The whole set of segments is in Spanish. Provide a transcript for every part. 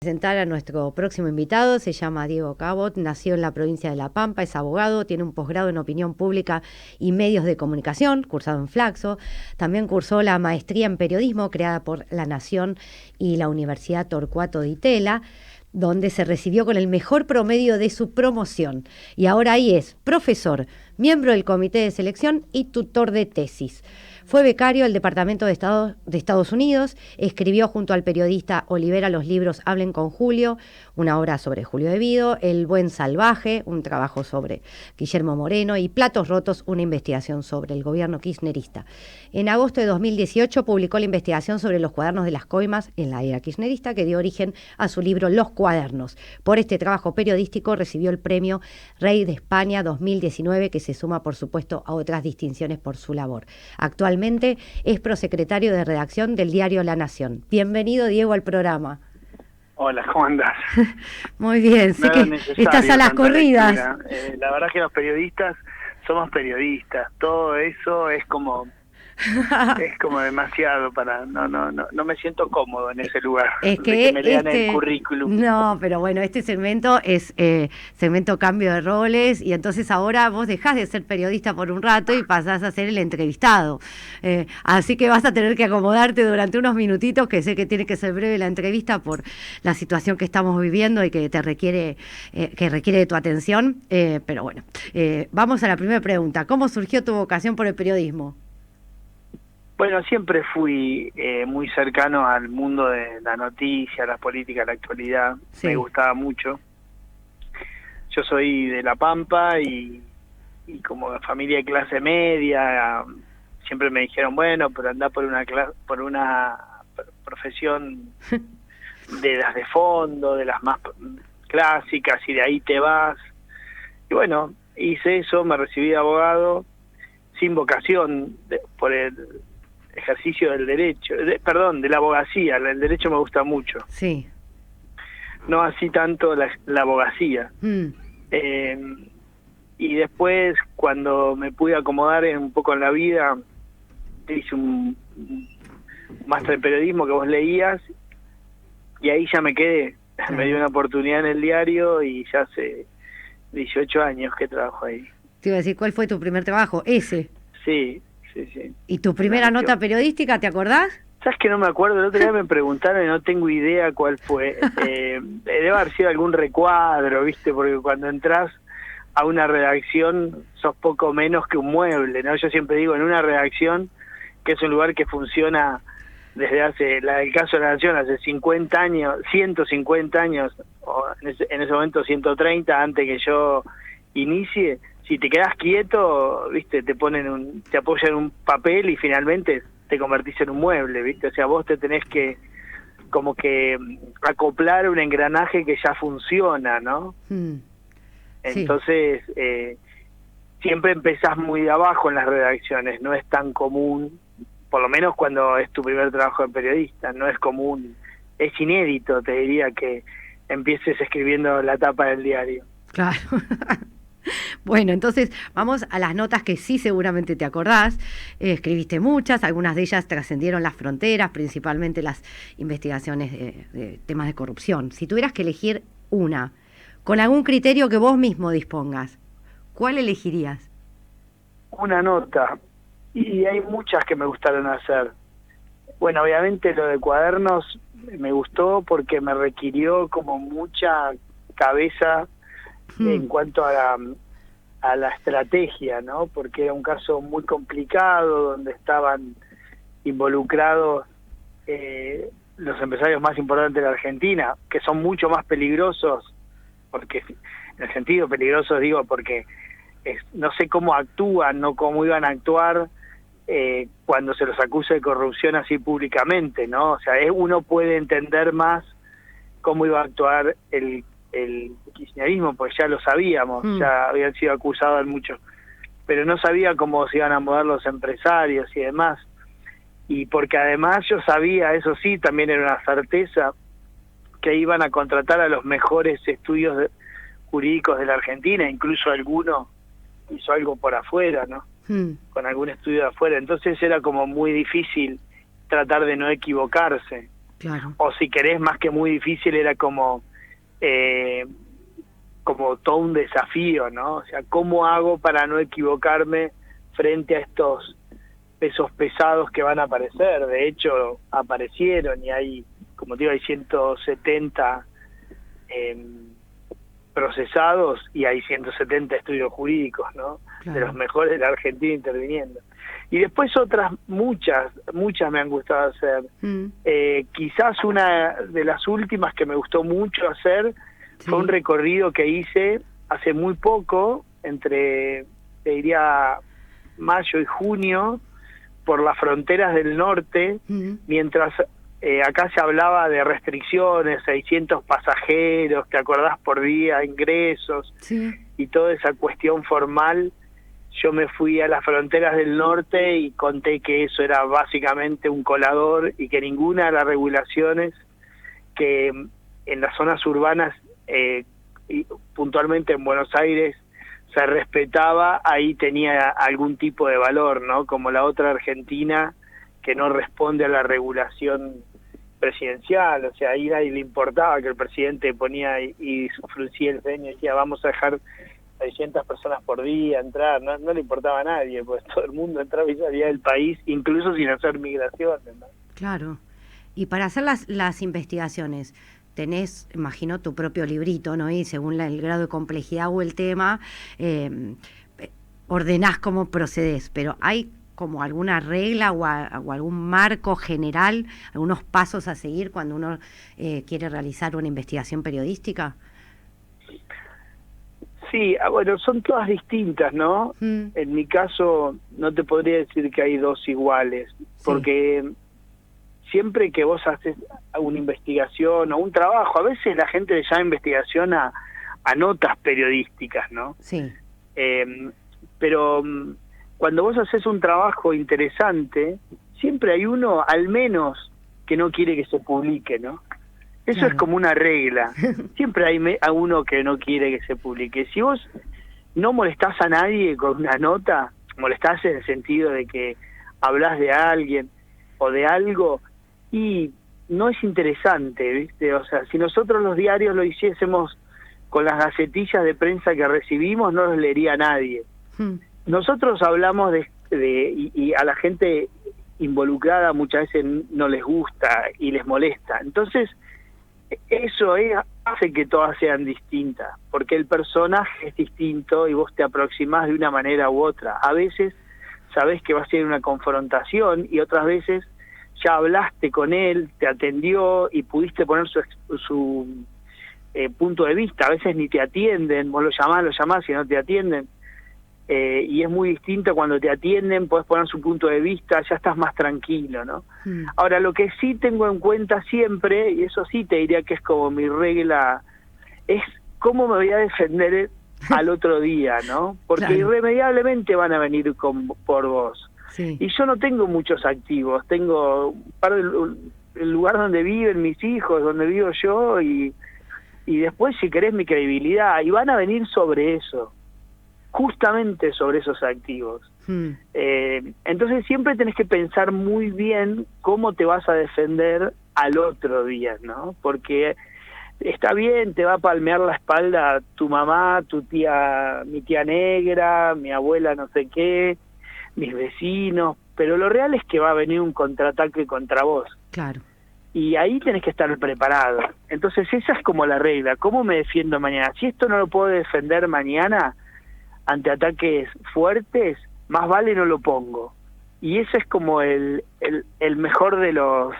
Presentar a nuestro próximo invitado. Se llama Diego Cabot, nació en la provincia de La Pampa, es abogado, tiene un posgrado en opinión pública y medios de comunicación, cursado en Flaxo. También cursó la maestría en periodismo creada por La Nación y la Universidad Torcuato Di Tella, donde se recibió con el mejor promedio de su promoción. Y ahora ahí es profesor, miembro del comité de selección y tutor de tesis. Fue becario del Departamento de Estados Unidos, escribió junto al periodista Olivera los libros Hablen con Julio, una obra sobre Julio de Vido, El Buen Salvaje, un trabajo sobre Guillermo Moreno, y Platos Rotos, una investigación sobre el gobierno kirchnerista. En agosto de 2018 publicó la investigación sobre los cuadernos de las coimas en la era kirchnerista, que dio origen a su libro Los Cuadernos. Por este trabajo periodístico recibió el premio Rey de España 2019, que se suma, por supuesto, a otras distinciones por su labor. Actualmente es prosecretario de redacción del diario La Nación. Bienvenido, Diego, al programa. Hola, ¿cómo andás? Muy bien, sé que estás a las corridas. La verdad que los periodistas somos periodistas, todo eso es como demasiado para no me siento cómodo en ese lugar. Es que me lean el currículum. No, pero bueno, este segmento es segmento cambio de roles, y entonces ahora vos dejás de ser periodista por un rato y pasás a ser el entrevistado. Así que vas a tener que acomodarte durante unos minutitos, que sé que tiene que ser breve la entrevista por la situación que estamos viviendo y que requiere de tu atención. Pero bueno, vamos a la primera pregunta. ¿Cómo surgió tu vocación por el periodismo? Bueno, siempre fui muy cercano al mundo de la noticia, la política, la actualidad. Sí. Me gustaba mucho. Yo soy de La Pampa y como de familia de clase media, siempre me dijeron, bueno, pero andá por una profesión de las de fondo, de las más clásicas, y de ahí te vas. Y bueno, hice eso, me recibí de abogado, sin vocación por el ejercicio del derecho, de la abogacía. El derecho me gusta mucho. Sí. No así tanto la abogacía. Y después, cuando me pude acomodar un poco en la vida, hice un máster en periodismo que vos leías, y ahí ya me quedé. Me dio una oportunidad en el diario y ya hace 18 años que trabajo ahí. Te iba a decir, ¿cuál fue tu primer trabajo? Ese. Sí. ¿Y tu primera nota periodística, te acordás? ¿Sabes que no me acuerdo? El otro día me preguntaron y no tengo idea cuál fue. Debe haber sido algún recuadro, ¿viste? Porque cuando entras a una redacción sos poco menos que un mueble, ¿no? Yo siempre digo, en una redacción, que es un lugar que funciona desde el caso de La Nación, hace 50 años, 150 años, o en ese momento 130, antes que yo inicie. Si te quedas quieto, viste, te apoyan un papel y finalmente te convertís en un mueble, viste. O sea, vos te tenés que como que acoplar un engranaje que ya funciona, ¿no? Entonces, siempre empezás muy de abajo en las redacciones. No es tan común, por lo menos cuando es tu primer trabajo de periodista, no es común, es inédito, te diría, que empieces escribiendo la tapa del diario. Claro. Bueno, entonces vamos a las notas que sí seguramente te acordás. Escribiste muchas, algunas de ellas trascendieron las fronteras, principalmente las investigaciones de temas de corrupción. Si tuvieras que elegir una, con algún criterio que vos mismo dispongas, ¿cuál elegirías? Una nota, y hay muchas que me gustaron hacer. Bueno, obviamente lo de cuadernos me gustó porque me requirió como mucha cabeza en cuanto a la estrategia, ¿no? Porque era un caso muy complicado donde estaban involucrados los empresarios más importantes de la Argentina, que son mucho más peligrosos, porque en el sentido peligroso digo porque no sé cómo actúan, no cómo iban a actuar cuando se los acusa de corrupción así públicamente, ¿no? O sea, uno puede entender más cómo iba a actuar el kirchnerismo, porque ya lo sabíamos, ya habían sido acusados muchos, pero no sabía cómo se iban a mover los empresarios y demás. Y porque además yo sabía, eso sí, también era una certeza, que iban a contratar a los mejores estudios jurídicos de la Argentina, incluso alguno hizo algo por afuera, ¿no? Con algún estudio de afuera. Entonces era como muy difícil tratar de no equivocarse. Claro. O si querés, más que muy difícil, era como todo un desafío, ¿no? O sea, ¿cómo hago para no equivocarme frente a estos pesos pesados que van a aparecer? De hecho, aparecieron y hay, como te digo, hay 170 procesados y hay 170 estudios jurídicos, ¿no? Claro. De los mejores de la Argentina interviniendo. Y después otras, muchas me han gustado hacer. Quizás una de las últimas que me gustó mucho hacer fue un recorrido que hice hace muy poco, te diría, mayo y junio, por las fronteras del norte, mientras acá se hablaba de restricciones, 600 pasajeros, ¿te acordás? Por día, ingresos, y toda esa cuestión formal. Yo me fui a las fronteras del norte y conté que eso era básicamente un colador y que ninguna de las regulaciones que en las zonas urbanas, y puntualmente en Buenos Aires, se respetaba, ahí tenía algún tipo de valor, ¿no? Como la otra Argentina, que no responde a la regulación presidencial. O sea, ahí nadie le importaba que el presidente ponía y fruncía el ceño y decía, vamos a dejar 600 personas por día entrar. No le importaba a nadie, pues todo el mundo entraba y salía del país, incluso sin hacer migraciones, ¿no? Claro. Y para hacer las investigaciones, tenés, imagino, tu propio librito, ¿no? Y según el grado de complejidad o el tema, ordenás cómo procedés, pero ¿hay como alguna regla o algún marco general, algunos pasos a seguir cuando uno quiere realizar una investigación periodística? Sí, bueno, son todas distintas, ¿no? En mi caso no te podría decir que hay dos iguales, porque siempre que vos haces una investigación o un trabajo, a veces la gente le llama investigación a notas periodísticas, ¿no? Sí. Pero cuando vos haces un trabajo interesante, siempre hay uno, al menos, que no quiere que se publique, ¿no? Eso es como una regla. Siempre hay a uno que no quiere que se publique. Si vos no molestás a nadie con una nota, molestás en el sentido de que hablás de alguien o de algo, y no es interesante, ¿viste? O sea, si nosotros los diarios lo hiciésemos con las gacetillas de prensa que recibimos, no los leería nadie. Nosotros hablamos y a la gente involucrada muchas veces no les gusta y les molesta. Entonces, eso hace que todas sean distintas, porque el personaje es distinto y vos te aproximás de una manera u otra. A veces sabés que va a ser una confrontación y otras veces ya hablaste con él, te atendió y pudiste poner su punto de vista. A veces ni te atienden, vos lo llamás y no te atienden. Y es muy distinto cuando te atienden, podés poner su punto de vista, ya estás más tranquilo, ¿no? Ahora, lo que sí tengo en cuenta siempre, y eso sí te diría que es como mi regla, es cómo me voy a defender al otro día, ¿no? Porque irremediablemente van a venir por vos. Y yo no tengo muchos activos, tengo el lugar donde viven mis hijos, donde vivo yo, y después, si querés, mi credibilidad, y van a venir sobre eso, justamente sobre esos activos. Entonces siempre tenés que pensar muy bien cómo te vas a defender al otro día, ¿no? Porque está bien, te va a palmear la espalda tu mamá, mi tía negra, mi abuela no sé qué, mis vecinos, pero lo real es que va a venir un contraataque contra vos. Claro. Y ahí tenés que estar preparado. Entonces esa es como la regla. ¿Cómo me defiendo mañana? Si esto no lo puedo defender mañana ante ataques fuertes, más vale no lo pongo. Y ese es como el mejor de los,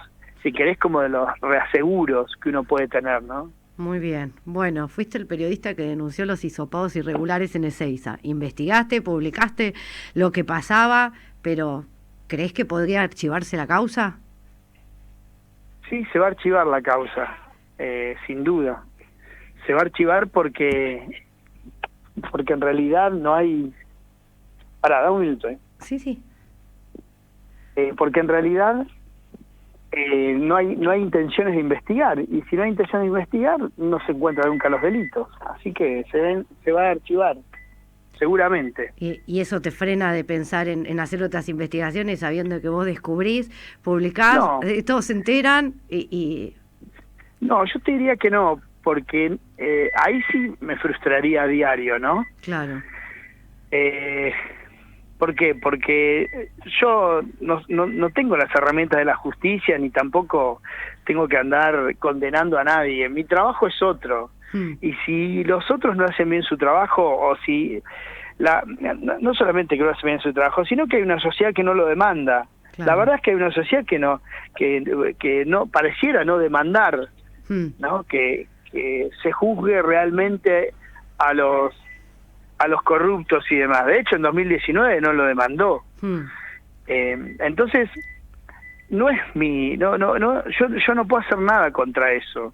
si querés, como de los reaseguros que uno puede tener, ¿no? Muy bien. Bueno, fuiste el periodista que denunció los hisopados irregulares en Ezeiza. Investigaste, publicaste lo que pasaba, pero ¿creés que podría archivarse la causa? Sí, se va a archivar la causa, sin duda. Se va a archivar porque en realidad no hay... Pará, da un minuto, Sí. Porque en realidad no hay intenciones de investigar, y si no hay intención de investigar, no se encuentran nunca los delitos. Así que se va a archivar. seguramente. Y eso te frena de pensar en hacer otras investigaciones sabiendo que vos descubrís, publicás, No, todos se enteran y... no, yo te diría que no, porque ahí sí me frustraría a diario, ¿no? Claro. ¿Por qué? Porque yo no tengo las herramientas de la justicia, ni tampoco tengo que andar condenando a nadie. Mi trabajo es otro. Y si los otros no hacen bien su trabajo, o si no solamente que no hacen bien su trabajo, sino que hay una sociedad que no lo demanda. Claro. La verdad es que hay una sociedad que no pareciera no demandar, ¿no? Que se juzgue realmente a los corruptos y demás. De hecho, en 2019 no lo demandó. Entonces, no es yo no puedo hacer nada contra eso.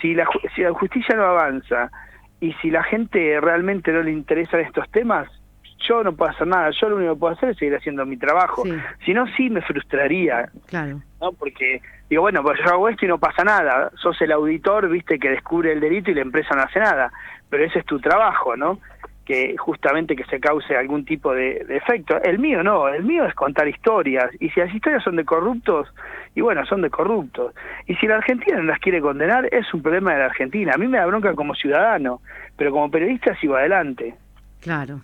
Si la justicia no avanza y si la gente realmente no le interesan estos temas, yo no puedo hacer nada. Yo lo único que puedo hacer es seguir haciendo mi trabajo. Sí. Si no, sí me frustraría. Claro. ¿No? Porque digo, bueno, pues yo hago esto y no pasa nada. Sos el auditor, viste, que descubre el delito y la empresa no hace nada. Pero ese es tu trabajo, ¿no? Que justamente que se cause algún tipo de efecto. El mío no, el mío es contar historias, y si las historias son de corruptos, y bueno, son de corruptos, y si la Argentina no las quiere condenar, es un problema de la Argentina. A mí me da bronca como ciudadano, pero como periodista sigo adelante. Claro.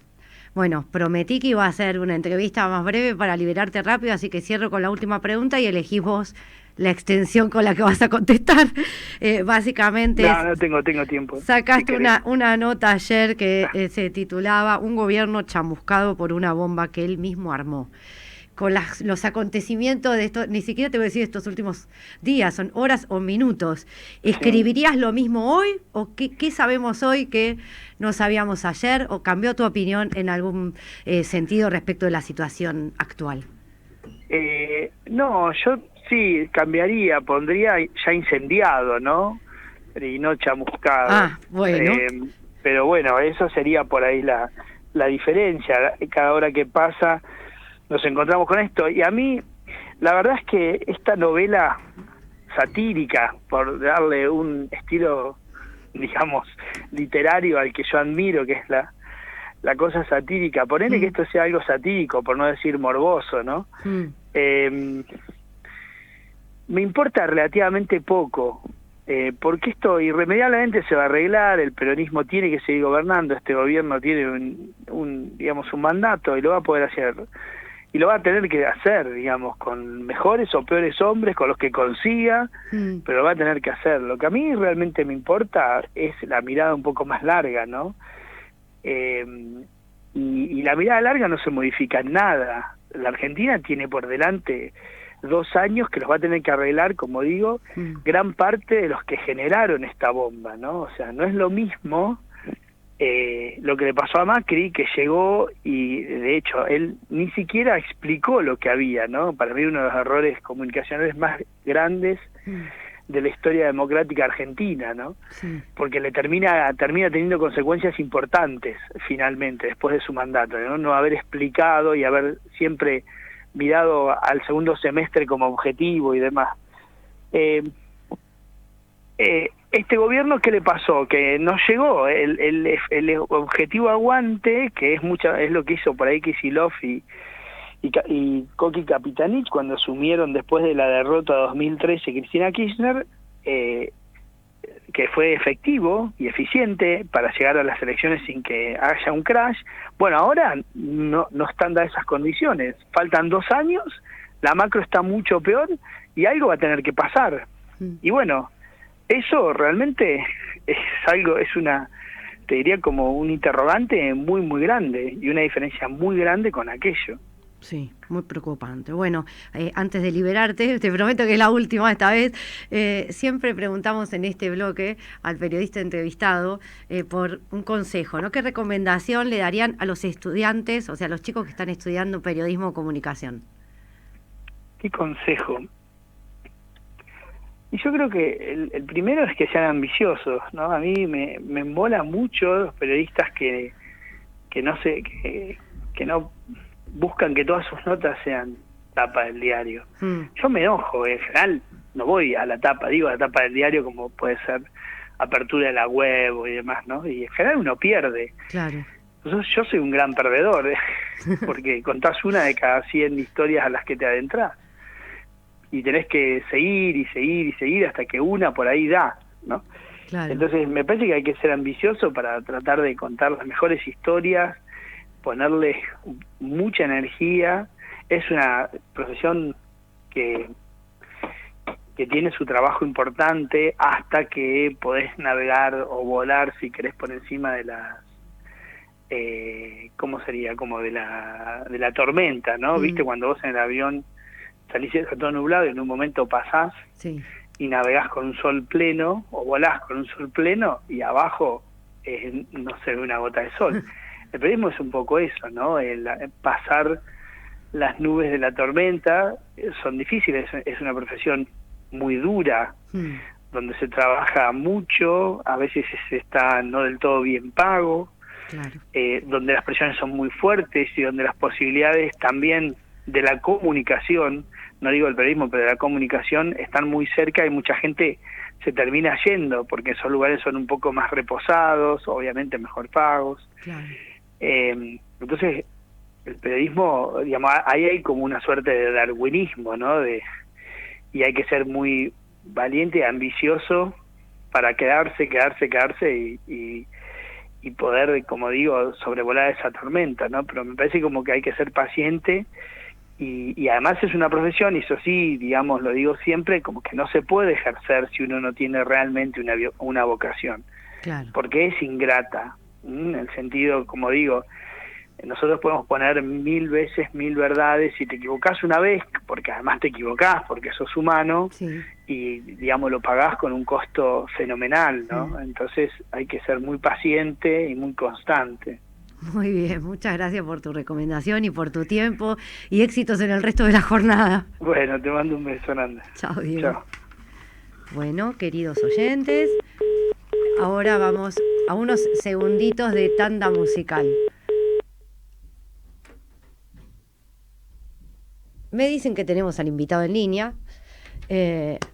Bueno, prometí que iba a hacer una entrevista más breve para liberarte rápido, así que cierro con la última pregunta y elegís vos la extensión con la que vas a contestar. Básicamente... No tengo tiempo. Sacaste una nota ayer que se titulaba "Un gobierno chamuscado por una bomba que él mismo armó". Con los acontecimientos de esto, ni siquiera te voy a decir estos últimos días, son horas o minutos. ¿Escribirías lo mismo hoy? ¿O qué sabemos hoy que no sabíamos ayer? ¿O cambió tu opinión en algún sentido respecto de la situación actual? No, yo sí cambiaría, pondría ya incendiado, ¿no? Y no chamuscado. Ah, bueno. Pero bueno, eso sería por ahí la diferencia. Cada hora que pasa nos encontramos con esto. Y a mí, la verdad es que esta novela satírica, por darle un estilo, digamos, literario al que yo admiro, que es la cosa satírica, ponele que esto sea algo satírico, por no decir morboso, ¿no? Me importa relativamente poco, porque esto irremediablemente se va a arreglar. El peronismo tiene que seguir gobernando, este gobierno tiene digamos, un mandato y lo va a poder hacer, y lo va a tener que hacer, digamos, con mejores o peores hombres, con los que consiga, pero lo va a tener que hacer. Lo que a mí realmente me importa es la mirada un poco más larga, ¿no? Y la mirada larga no se modifica en nada. La Argentina tiene por delante 2 años que los va a tener que arreglar, como digo, gran parte de los que generaron esta bomba, ¿no? O sea, no es lo mismo lo que le pasó a Macri, que llegó y de hecho él ni siquiera explicó lo que había, ¿no? Para mí uno de los errores comunicacionales más grandes de la historia democrática argentina, ¿no? Sí. Porque le termina teniendo consecuencias importantes finalmente después de su mandato, ¿no? No haber explicado y haber siempre mirado al segundo semestre como objetivo y demás. Este gobierno, ¿qué le pasó? Que no llegó el objetivo aguante, que es lo que hizo por ahí Kicillof y Coqui Capitanich cuando asumieron después de la derrota de 2013 Cristina Kirchner, que fue efectivo y eficiente para llegar a las elecciones sin que haya un crash. Bueno, ahora no están dadas esas condiciones. Faltan 2 años, la macro está mucho peor y algo va a tener que pasar. Y bueno, eso realmente te diría como un interrogante muy, muy grande y una diferencia muy grande con aquello. Sí, muy preocupante. Bueno, antes de liberarte, te prometo que es la última esta vez, siempre preguntamos en este bloque al periodista entrevistado por un consejo, ¿no? ¿Qué recomendación le darían a los estudiantes, o sea, a los chicos que están estudiando periodismo o comunicación? ¿Qué consejo? Y yo creo que el primero es que sean ambiciosos, ¿no? A mí me embola mucho los periodistas que no buscan que todas sus notas sean tapa del diario. Yo me enojo, en general no voy a la tapa, digo a la tapa del diario como puede ser apertura de la web y demás, ¿no? Y en general uno pierde. Claro. Yo soy un gran perdedor, porque contás una de cada 100 historias a las que te adentrás. Y tenés que seguir y seguir y seguir hasta que una por ahí da, ¿no? Claro. Entonces me parece que hay que ser ambicioso para tratar de contar las mejores historias, ponerle mucha energía. Es una profesión que tiene su trabajo importante hasta que podés navegar o volar, si querés, por encima de las ¿cómo sería? Como de la tormenta, ¿no? ¿Viste? Cuando vos en el avión salís y está todo nublado y en un momento pasás Sí. y navegás con un sol pleno o volás con un sol pleno y abajo no se ve una gota de sol. El periodismo es un poco eso, ¿no? Pasar las nubes de la tormenta son difíciles, es una profesión muy dura, donde se trabaja mucho, a veces se está no del todo bien pago, Claro. donde las presiones son muy fuertes y donde las posibilidades también de la comunicación, no digo el periodismo, pero de la comunicación, están muy cerca y mucha gente se termina yendo porque esos lugares son un poco más reposados, obviamente mejor pagos. Claro. Entonces, el periodismo, digamos, ahí hay como una suerte de darwinismo, ¿no? Y hay que ser muy valiente y ambicioso para quedarse y poder, como digo, sobrevolar esa tormenta, ¿no? Pero me parece como que hay que ser paciente y además es una profesión, y eso sí, digamos, lo digo siempre, como que no se puede ejercer si uno no tiene realmente una vocación, Claro. porque es ingrata, en el sentido, como digo, nosotros podemos poner 1000 veces 1000 verdades, si te equivocás una vez, porque además te equivocás, porque sos humano, Sí. y digamos lo pagás con un costo fenomenal, ¿no? Entonces hay que ser muy paciente y muy constante. Muy bien, muchas gracias por tu recomendación y por tu tiempo y éxitos en el resto de la jornada. Bueno, te mando un beso, Nanda. Chao, Diego. Chao. Bueno, queridos oyentes, ahora vamos a unos segunditos de tanda musical. Me dicen que tenemos al invitado en línea.